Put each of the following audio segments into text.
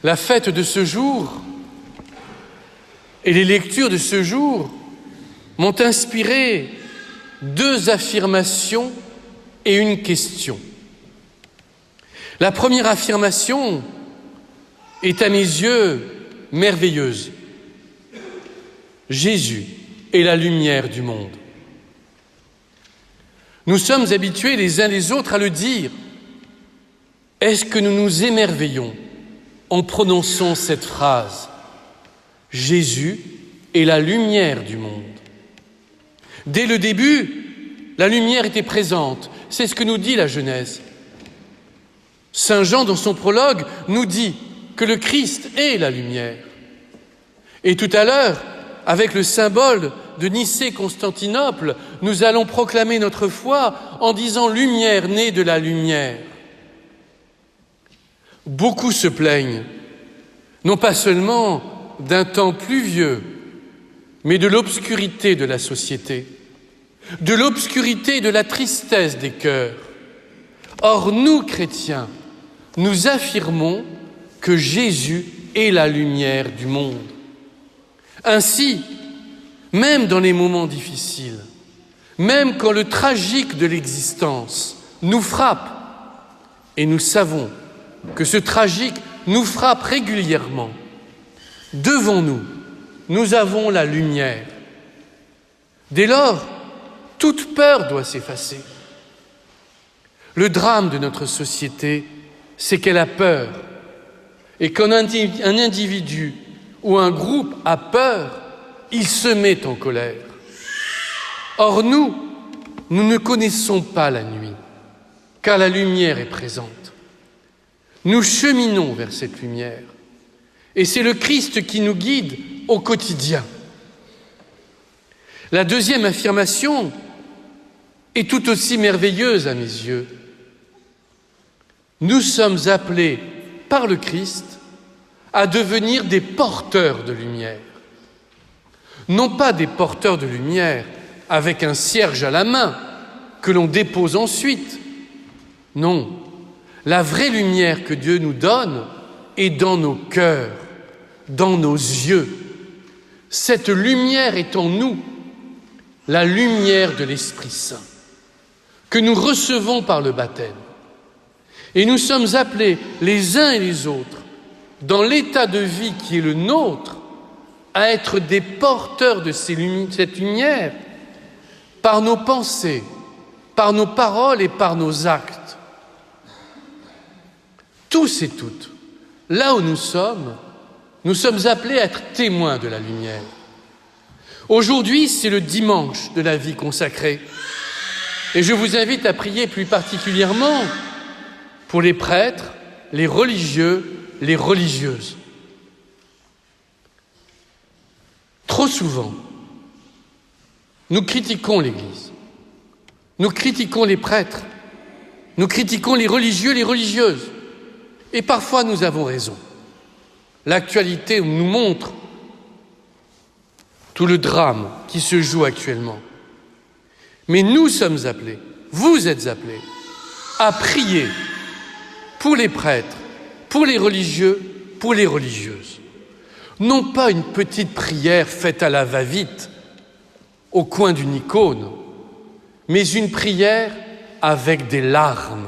La fête de ce jour et les lectures de ce jour m'ont inspiré 2 affirmations et une question. La première affirmation est à mes yeux merveilleuse. Jésus est la lumière du monde. Nous sommes habitués les uns les autres à le dire. Est-ce que nous nous émerveillons en prononçant cette phrase ? Jésus est la lumière du monde. Dès le début, la lumière était présente. C'est ce que nous dit la Genèse. Saint Jean, dans son prologue, nous dit que le Christ est la lumière. Et tout à l'heure, avec le symbole de Nicée-Constantinople, nous allons proclamer notre foi en disant « lumière née de la lumière ». Beaucoup se plaignent, non pas seulement d'un temps pluvieux, mais de l'obscurité de la société, de l'obscurité et de la tristesse des cœurs. Or, nous, chrétiens, nous affirmons que Jésus est la lumière du monde. Ainsi, même dans les moments difficiles, même quand le tragique de l'existence nous frappe, et nous savons que ce tragique nous frappe régulièrement, devant nous, nous avons la lumière. Dès lors, toute peur doit s'effacer. Le drame de notre société, c'est qu'elle a peur. Et quand un individu ou un groupe a peur, il se met en colère. Or nous ne connaissons pas la nuit, car la lumière est présente. Nous cheminons vers cette lumière. Et c'est le Christ qui nous guide au quotidien. La deuxième affirmation est tout aussi merveilleuse à mes yeux. Nous sommes appelés par le Christ à devenir des porteurs de lumière. Non pas des porteurs de lumière avec un cierge à la main que l'on dépose ensuite. Non, la vraie lumière que Dieu nous donne est dans nos cœurs, dans nos yeux. Cette lumière est en nous, la lumière de l'Esprit Saint, que nous recevons par le baptême. Et nous sommes appelés les uns et les autres, dans l'état de vie qui est le nôtre, à être des porteurs de cette lumière par nos pensées, par nos paroles et par nos actes. Tous et toutes, là où nous sommes appelés à être témoins de la lumière. Aujourd'hui, c'est le dimanche de la vie consacrée. Et je vous invite à prier plus particulièrement pour les prêtres, les religieux, les religieuses. Trop souvent, nous critiquons l'Église, nous critiquons les prêtres, nous critiquons les religieux, les religieuses. Et parfois, nous avons raison. L'actualité nous montre tout le drame qui se joue actuellement. Mais nous sommes appelés, vous êtes appelés, à prier pour les prêtres, pour les religieux, pour les religieuses. Non pas une petite prière faite à la va-vite, au coin d'une icône, mais une prière avec des larmes.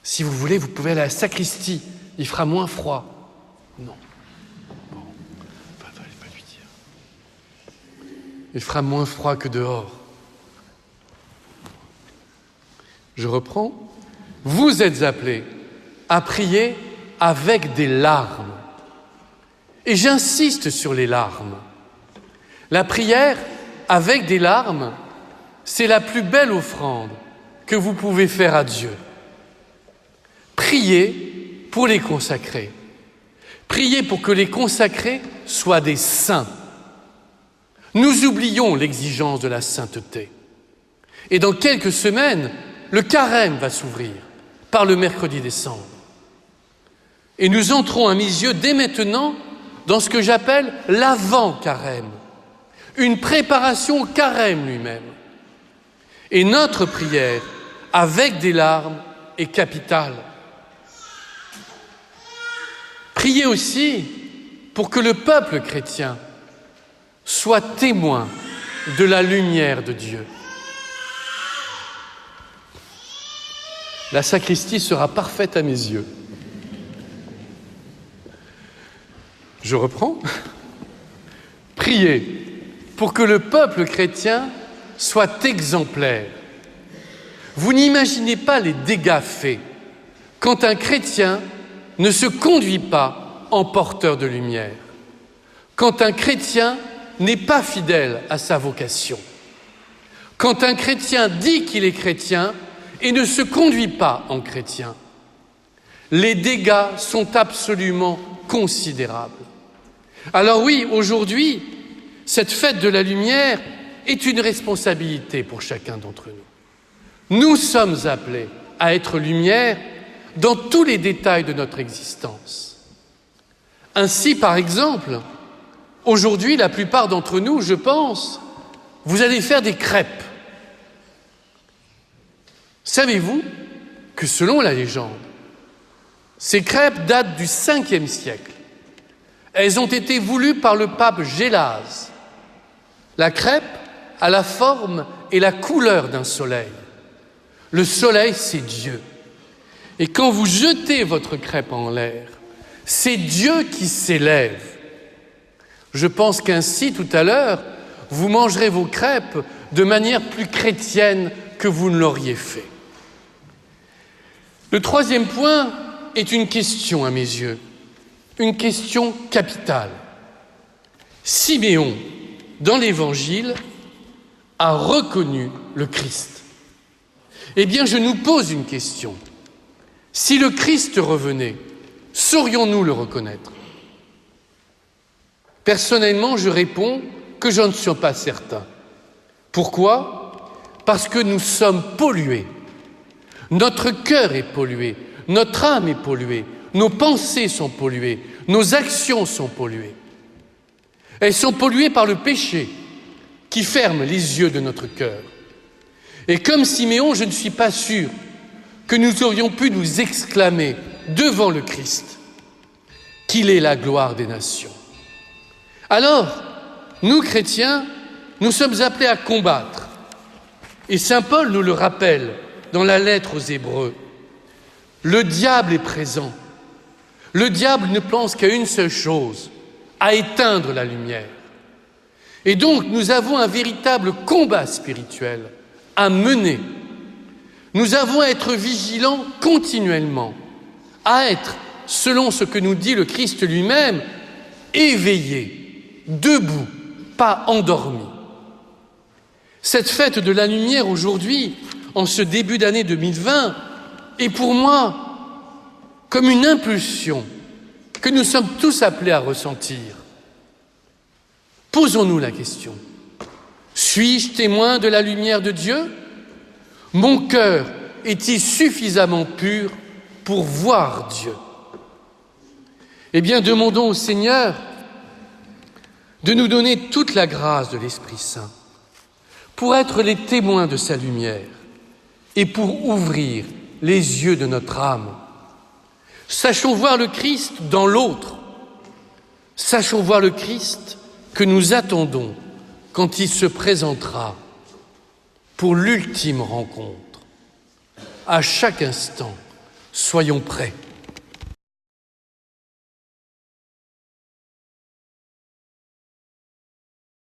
Si vous voulez, vous pouvez aller à la sacristie, il fera moins froid. Non. Bon, pas lui dire. Il fera moins froid que dehors. Je reprends. Vous êtes appelés à prier avec des larmes. Et j'insiste sur les larmes. La prière avec des larmes, c'est la plus belle offrande que vous pouvez faire à Dieu. Priez pour les consacrés. Priez pour que les consacrés soient des saints. Nous oublions l'exigence de la sainteté. Et dans quelques semaines, le carême va s'ouvrir par le mercredi des cendres. Et nous entrons à mes yeux dès maintenant dans ce que j'appelle l'avant-carême, une préparation au carême lui-même. Et notre prière, avec des larmes, est capitale. Priez aussi pour que le peuple chrétien soit témoin de la lumière de Dieu. La sacristie sera parfaite à mes yeux. Je reprends. Priez pour que le peuple chrétien soit exemplaire. Vous n'imaginez pas les dégâts faits quand un chrétien ne se conduit pas en porteur de lumière, quand un chrétien n'est pas fidèle à sa vocation, quand un chrétien dit qu'il est chrétien et ne se conduit pas en chrétien. Les dégâts sont absolument considérables. Alors oui, aujourd'hui, cette fête de la lumière est une responsabilité pour chacun d'entre nous. Nous sommes appelés à être lumière dans tous les détails de notre existence. Ainsi, par exemple, aujourd'hui, la plupart d'entre nous, je pense, vous allez faire des crêpes. Savez-vous que selon la légende, ces crêpes datent du 5e siècle. Elles ont été voulues par le pape Gélase. La crêpe a la forme et la couleur d'un soleil. Le soleil, c'est Dieu. Et quand vous jetez votre crêpe en l'air, c'est Dieu qui s'élève. Je pense qu'ainsi, tout à l'heure, vous mangerez vos crêpes de manière plus chrétienne que vous ne l'auriez fait. Le troisième point est une question à mes yeux, une question capitale. Siméon, dans l'Évangile, a reconnu le Christ. Eh bien, je nous pose une question. Si le Christ revenait, saurions-nous le reconnaître ? Personnellement, je réponds que je ne suis pas certain. Pourquoi ? Parce que nous sommes pollués. Notre cœur est pollué, notre âme est polluée, nos pensées sont polluées, nos actions sont polluées. Elles sont polluées par le péché qui ferme les yeux de notre cœur. Et comme Siméon, je ne suis pas sûr que nous aurions pu nous exclamer devant le Christ qu'il est la gloire des nations. Alors, nous chrétiens, nous sommes appelés à combattre. Et saint Paul nous le rappelle dans la lettre aux Hébreux. Le diable est présent. Le diable ne pense qu'à une seule chose, à éteindre la lumière. Et donc, nous avons un véritable combat spirituel à mener. Nous avons à être vigilants continuellement, à être, selon ce que nous dit le Christ lui-même, éveillés, debout, pas endormis. Cette fête de la lumière aujourd'hui, en ce début d'année 2020, est pour moi comme une impulsion que nous sommes tous appelés à ressentir. Posons-nous la question. Suis-je témoin de la lumière de Dieu ? Mon cœur est-il suffisamment pur pour voir Dieu ? Eh bien, demandons au Seigneur de nous donner toute la grâce de l'Esprit Saint pour être les témoins de sa lumière et pour ouvrir les yeux de notre âme. Sachons voir le Christ dans l'autre. Sachons voir le Christ que nous attendons quand il se présentera pour l'ultime rencontre. À chaque instant, soyons prêts.